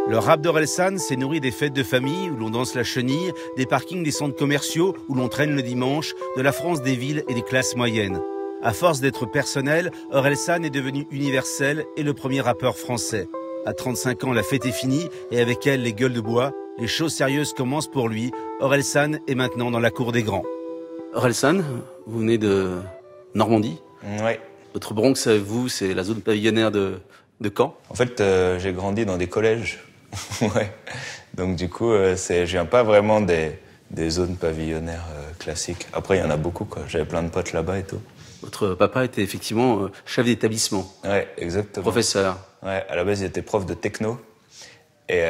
Le rap d'Orelsan s'est nourri des fêtes de famille où l'on danse la chenille, des parkings des centres commerciaux où l'on traîne le dimanche, de la France des villes et des classes moyennes. À force d'être personnel, Orelsan est devenu universel et le premier rappeur français. À 35 ans, la fête est finie et avec elle, les gueules de bois. Les choses sérieuses commencent pour lui. Orelsan est maintenant dans la cour des grands. Orelsan, vous venez de Normandie. Oui. Votre Bronx, vous, c'est la zone pavillonnaire de Caen. En fait, j'ai grandi dans des collèges. Ouais. Donc du coup, je viens pas vraiment des zones pavillonnaires classiques. Après, il y en a beaucoup, quoi. J'avais plein de potes là-bas et tout. Votre papa était effectivement chef d'établissement. Ouais, exactement. Professeur. Ouais, à la base, il était prof de techno. Et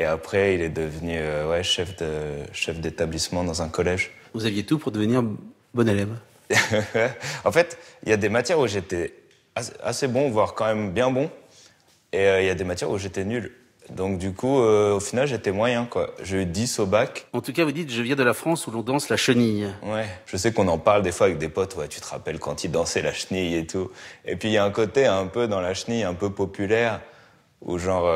après, il est devenu chef d'établissement dans un collège. Vous aviez tout pour devenir bon élève. En fait, il y a des matières où j'étais assez bon, voire quand même bien bon. Et il y a des matières où j'étais nul. Donc du coup, au final, j'étais moyen, quoi. J'ai eu 10 au bac. En tout cas, vous dites, je viens de la France où l'on danse la chenille. Ouais, je sais qu'on en parle des fois avec des potes. Ouais, tu te rappelles quand ils dansaient la chenille et tout. Et puis il y a un côté un peu dans la chenille, un peu populaire, où genre,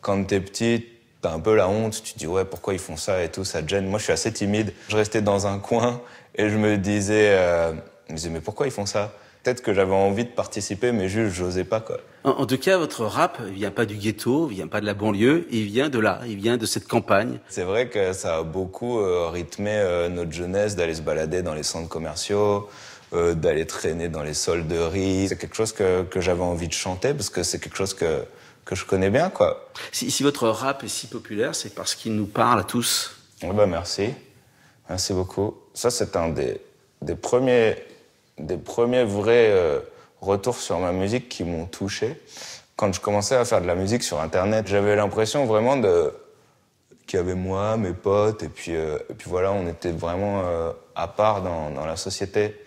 quand t'es petit, t'as un peu la honte. Tu te dis, ouais, pourquoi ils font ça et tout, ça te gêne. Moi, je suis assez timide. Je restais dans un coin et je me disais, mais pourquoi ils font ça? Peut-être que j'avais envie de participer, mais juste, j'osais pas, quoi. En tout cas, votre rap vient pas du ghetto, vient pas de la banlieue, il vient de là, il vient de cette campagne. C'est vrai que ça a beaucoup rythmé notre jeunesse d'aller se balader dans les centres commerciaux, d'aller traîner dans les solderies. C'est quelque chose que j'avais envie de chanter parce que c'est quelque chose que je connais bien, quoi. Si votre rap est si populaire, c'est parce qu'il nous parle à tous. Ouais, bah merci. Merci beaucoup. Ça, c'est un des premiers vrais retours sur ma musique qui m'ont touché. Quand je commençais à faire de la musique sur Internet, j'avais l'impression vraiment qu'il y avait moi, mes potes, et puis voilà, on était vraiment à part dans la société.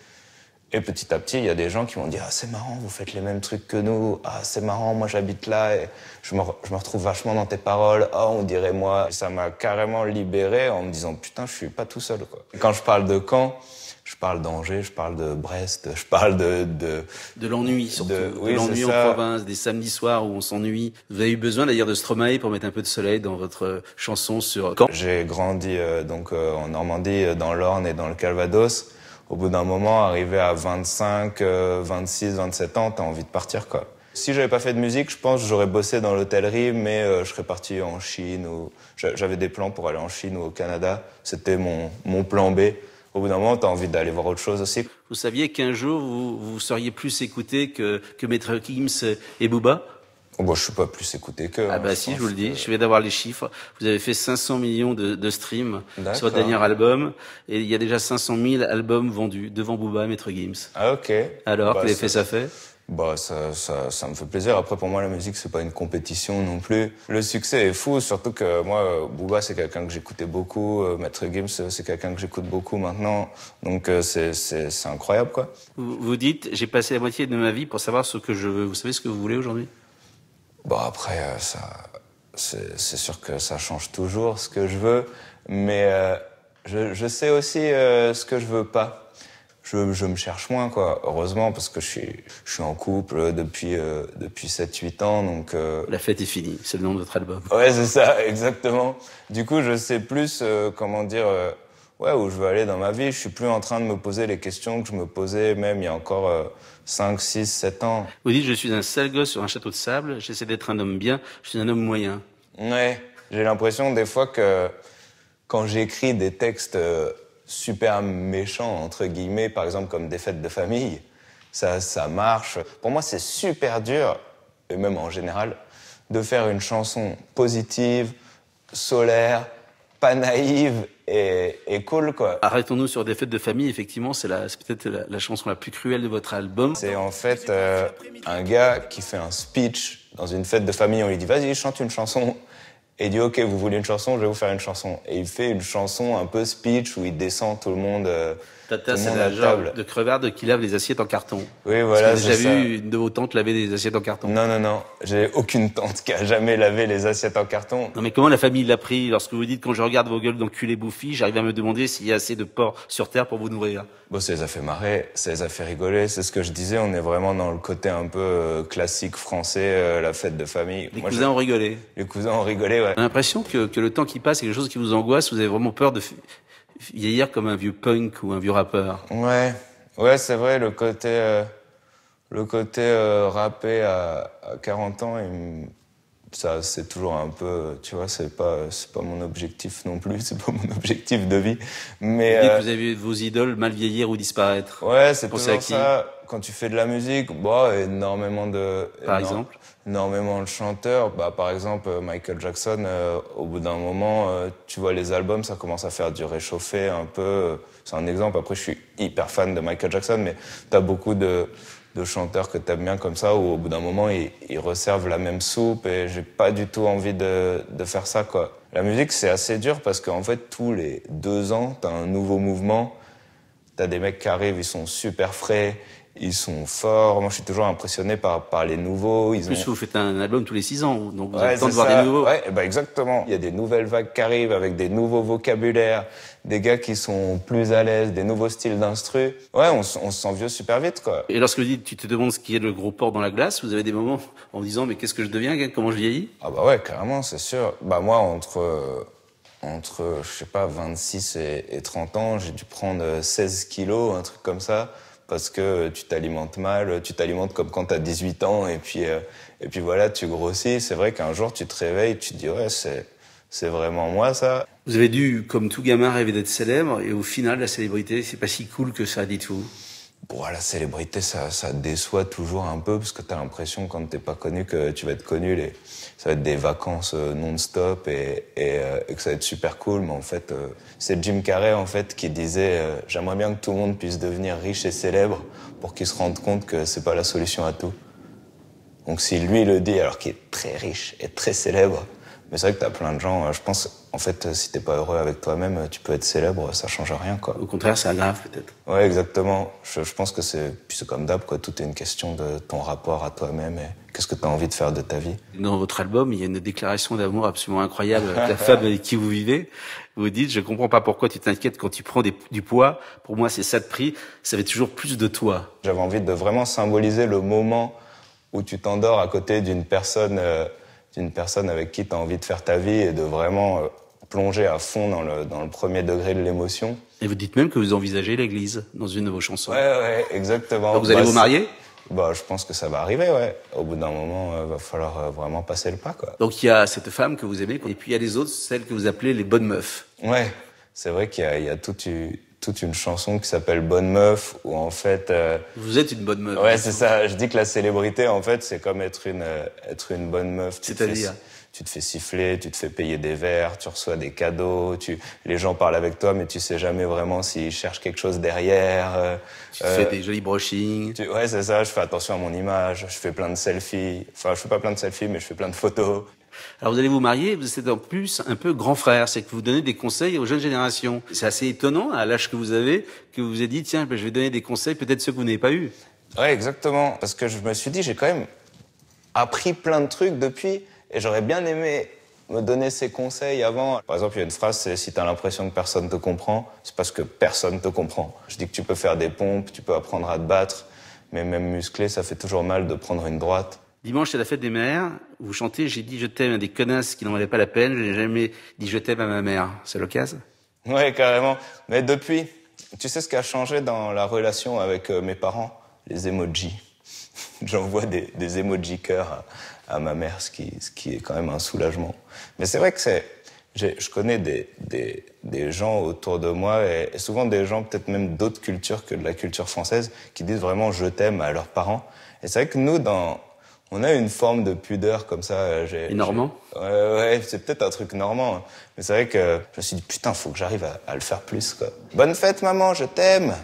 Et petit à petit, il y a des gens qui m'ont dit « Ah, c'est marrant, vous faites les mêmes trucs que nous. Ah, c'est marrant, moi j'habite là et je me retrouve vachement dans tes paroles. Ah, on dirait moi. » Et ça m'a carrément libéré en me disant « Putain, je suis pas tout seul, quoi. » Quand je parle de Caen, je parle d'Angers, je parle de Brest, je parle de l'ennui, surtout. Oui, de l'ennui en province, des samedis soirs où on s'ennuie. Vous avez eu besoin d'ailleurs de Stromae pour mettre un peu de soleil dans votre chanson sur Caen. J'ai grandi en Normandie, dans l'Orne et dans le Calvados. Au bout d'un moment, arrivé à 25, 26, 27 ans, t'as envie de partir, quoi. Si j'avais pas fait de musique, je pense que j'aurais bossé dans l'hôtellerie, mais je serais parti en Chine ou j'avais des plans pour aller en Chine ou au Canada. C'était mon plan B. Au bout d'un moment, t'as envie d'aller voir autre chose aussi. Vous saviez qu'un jour, vous seriez plus écouté que Maître Gims et Booba? Oh, bon, je suis pas plus écouté que... Ah bah si, je vous le dis, je viens d'avoir les chiffres. Vous avez fait 500 millions de streams sur votre dernier album. Et il y a déjà 500 000 albums vendus devant Booba et Maître Gims. Ah ok. Alors, quel effet ça fait? Bah ça me fait plaisir. Après, pour moi, la musique, c'est pas une compétition non plus. Le succès est fou, surtout que moi, Booba, c'est quelqu'un que j'écoutais beaucoup. Maître Gims, c'est quelqu'un que j'écoute beaucoup maintenant. Donc c'est incroyable, quoi. Vous dites, j'ai passé la moitié de ma vie pour savoir ce que je veux. Vous savez ce que vous voulez aujourd'hui? Bon, après, c'est sûr que ça change toujours ce que je veux, mais je sais aussi ce que je veux pas. Je me cherche moins, quoi. Heureusement, parce que je suis en couple depuis 7-8 ans, donc... La fête est finie, c'est le nom de votre album. Ouais, c'est ça, exactement. Du coup, je sais plus, où je veux aller dans ma vie. Je suis plus en train de me poser les questions que je me posais même il y a encore 5, 6, 7 ans. Vous dites, je suis un sale gosse sur un château de sable, j'essaie d'être un homme bien, je suis un homme moyen. Ouais, j'ai l'impression des fois que quand j'écris des textes super méchants, entre guillemets, par exemple comme des fêtes de famille, ça marche. Pour moi, c'est super dur, et même en général, de faire une chanson positive, solaire, pas naïve et cool, quoi. Arrêtons-nous sur des fêtes de famille, effectivement, c'est peut-être la chanson la plus cruelle de votre album. C'est en fait un gars qui fait un speech dans une fête de famille, on lui dit « Vas-y, chante une chanson ». Et il dit « Ok, vous voulez une chanson, je vais vous faire une chanson ». Et il fait une chanson un peu speech où il descend tout le monde Tata, c'est la genre de crevarde qui lave les assiettes en carton. Oui, voilà, c'est ça. J'ai déjà vu une de vos tantes laver des assiettes en carton. Non. J'ai aucune tante qui a jamais lavé les assiettes en carton. Non, mais comment la famille l'a pris lorsque vous dites, quand je regarde vos gueules d'enculés bouffis, j'arrive à me demander s'il y a assez de porc sur terre pour vous nourrir? Bon, ça les a fait marrer, ça les a fait rigoler. C'est ce que je disais, on est vraiment dans le côté un peu classique français, la fête de famille. Les cousins ont rigolé. Les cousins ont rigolé, ouais. J'ai l'impression que le temps qui passe, c'est quelque chose qui vous angoisse. Vous avez vraiment peur de vieillir comme un vieux punk ou un vieux rappeur. Ouais, c'est vrai, le côté rappé à 40 ans, ça, c'est toujours un peu, tu vois, c'est pas mon objectif non plus, c'est pas mon objectif de vie. Mais vous dites que vous avez vu vos idoles mal vieillir ou disparaître. Ouais, c'est toujours ça. Quand tu fais de la musique, énormément de chanteurs. Par exemple, Michael Jackson, au bout d'un moment, tu vois les albums, ça commence à faire du réchauffé un peu. C'est un exemple. Après, je suis hyper fan de Michael Jackson, mais t'as beaucoup de chanteurs que t'aimes bien comme ça, où au bout d'un moment, ils resservent la même soupe, et j'ai pas du tout envie de faire ça, quoi. La musique, c'est assez dur parce qu'en fait, tous les 2 ans, t'as un nouveau mouvement. T'as des mecs qui arrivent, ils sont super frais, ils sont forts. Moi, je suis toujours impressionné par les nouveaux. Vous faites un album tous les 6 ans, donc vous avez le temps de voir des nouveaux. Ouais, exactement. Il y a des nouvelles vagues qui arrivent avec des nouveaux vocabulaires, des gars qui sont plus à l'aise, des nouveaux styles d'instru. Ouais, on se sent vieux super vite, quoi. Et lorsque tu te demandes ce qui est le gros porc dans la glace, vous avez des moments en disant, mais qu'est-ce que je deviens, comment je vieillis? Ah ouais, carrément, c'est sûr. Moi, entre, je sais pas, 26 et 30 ans, j'ai dû prendre 16 kilos, un truc comme ça, parce que tu t'alimentes mal, tu t'alimentes comme quand t'as 18 ans, et puis voilà, tu grossis. C'est vrai qu'un jour, tu te réveilles, tu te dis, ouais, c'est vraiment moi, ça. Vous avez dû, comme tout gamin, rêver d'être célèbre, et au final, la célébrité, c'est pas si cool que ça, dites-vous. La célébrité, ça déçoit toujours un peu, parce que t'as l'impression, quand t'es pas connu, que tu vas être connu, ça va être des vacances non-stop, et que ça va être super cool. Mais en fait, c'est Jim Carrey, en fait, qui disait j'aimerais bien que tout le monde puisse devenir riche et célèbre pour qu'il se rende compte que c'est pas la solution à tout. Donc si lui le dit, alors qu'il est très riche et très célèbre, mais c'est vrai que t'as plein de gens, je pense, en fait, si t'es pas heureux avec toi-même, tu peux être célèbre, ça change rien, quoi. Au contraire, c'est aggrave, peut-être. Ouais, exactement. Je pense que c'est comme d'hab, quoi. Tout est une question de ton rapport à toi-même et qu'est-ce que t'as envie de faire de ta vie. Dans votre album, il y a une déclaration d'amour absolument incroyable avec la femme avec qui vous vivez. Vous dites, je comprends pas pourquoi tu t'inquiètes quand tu prends du poids. Pour moi, c'est ça de prix. Ça fait toujours plus de toi. J'avais envie de vraiment symboliser le moment où tu t'endors à côté d'une personne avec qui tu as envie de faire ta vie et de vraiment plonger à fond dans le premier degré de l'émotion. Et vous dites même que vous envisagez l'église dans une de vos chansons. Ouais, exactement. Donc vous allez vous marier? Je pense que ça va arriver, ouais. Au bout d'un moment, va falloir vraiment passer le pas, quoi. Donc il y a cette femme que vous aimez, et puis il y a les autres, celles que vous appelez les bonnes meufs. Ouais, c'est vrai qu'il y a toute une chanson qui s'appelle Bonne Meuf, où en fait... Vous êtes une bonne meuf. Ouais, c'est ça. Je dis que la célébrité, en fait, c'est comme être une bonne meuf. C'est-à-dire? Tu te fais siffler, tu te fais payer des verres, tu reçois des cadeaux, les gens parlent avec toi, mais tu sais jamais vraiment s'ils cherchent quelque chose derrière. Tu fais des jolis brushings. Ouais, c'est ça. Je fais attention à mon image, je fais plein de selfies. Enfin, je fais pas plein de selfies, mais je fais plein de photos. Alors vous allez vous marier, vous êtes en plus un peu grand frère, c'est que vous donnez des conseils aux jeunes générations. C'est assez étonnant, à l'âge que vous avez, que vous vous êtes dit, tiens, je vais donner des conseils, peut-être ceux que vous n'avez pas eu. Ouais, exactement. Parce que je me suis dit, j'ai quand même appris plein de trucs depuis, et j'aurais bien aimé me donner ces conseils avant. Par exemple, il y a une phrase, c'est « si t'as l'impression que personne te comprend, c'est parce que personne te comprend ». Je dis que tu peux faire des pompes, tu peux apprendre à te battre, mais même musclé, ça fait toujours mal de prendre une droite. Dimanche, c'est la fête des mères. Vous chantez « J'ai dit je t'aime à des connasses qui n'en valaient pas la peine. Je n'ai jamais dit je t'aime à ma mère ». C'est l'occasion? Ouais, carrément. Mais depuis, tu sais ce qui a changé dans la relation avec mes parents? Les emojis. J'envoie des emojis cœur à ma mère, ce qui est quand même un soulagement. Mais c'est vrai que je connais des gens autour de moi, et souvent des gens peut-être même d'autres cultures que de la culture française, qui disent vraiment « je t'aime » à leurs parents. Et c'est vrai que nous, on a une forme de pudeur comme ça. Les Normands? Ouais, c'est peut-être un truc normand. Mais c'est vrai que je me suis dit, putain, faut que j'arrive à le faire plus, quoi. Bonne fête, maman, je t'aime.